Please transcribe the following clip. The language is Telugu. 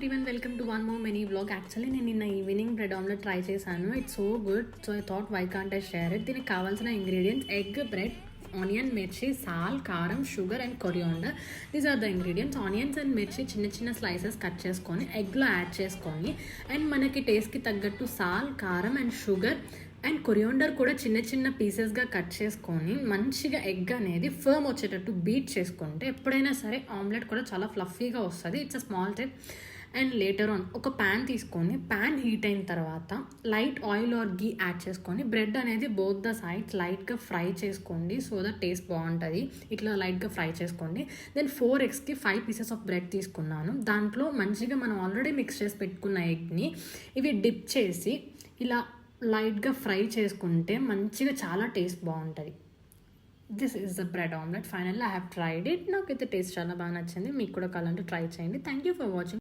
everyone, welcome to one more mini vlog. Actually నేను నిన్న ఈవినింగ్ బ్రెడ్ ఆమ్లెట్ ట్రై చేశాను. It's so good. So I thought why can't I share it. దీనికి కావాల్సిన ఇంగ్రీడియంట్స్ ఎగ్, బ్రెడ్, ఆనియన్, మిర్చి, సాల్, కారం, sugar and coriander. These are the ingredients. Onions and మిర్చి చిన్న చిన్న స్లైసెస్ కట్ చేసుకొని ఎగ్లో యాడ్ చేసుకొని అండ్ మనకి టేస్ట్కి తగ్గట్టు సాల్, కారం అండ్ షుగర్ అండ్ కొరియాండర్ కూడా చిన్న చిన్న పీసెస్గా కట్ చేసుకొని మంచిగా ఎగ్ అనేది ఫర్మ్ వచ్చేటట్టు బీట్ చేసుకుంటే ఎప్పుడైనా సరే ఆమ్లెట్ కూడా చాలా ఫ్లఫీగా వస్తుంది. It's a small tip. And later on ఒక ప్యాన్ తీసుకొని ప్యాన్ హీట్ అయిన తర్వాత light oil are ghee add చేసుకొని బ్రెడ్ అనేది బోత్ ద సైడ్స్ లైట్గా ఫ్రై చేసుకోండి. సో దట్ టేస్ట్ బాగుంటుంది. ఇట్లా లైట్గా ఫ్రై చేసుకోండి. దెన్ 4 eggsకి 5 pieces ఆఫ్ బ్రెడ్ తీసుకున్నాను. దాంట్లో మంచిగా మనం ఆల్రెడీ మిక్స్ చేసి పెట్టుకున్న ఎగ్ని ఇవి డిప్ చేసి ఇలా లైట్గా ఫ్రై చేసుకుంటే మంచిగా చాలా టేస్ట్ బాగుంటుంది. This is the bread omelette. Finally I have tried it. నాకైతే టేస్ట్ చాలా బాగా నచ్చింది. మీకు కూడా కావాలంటే ట్రై చేయండి. Thank you for watching.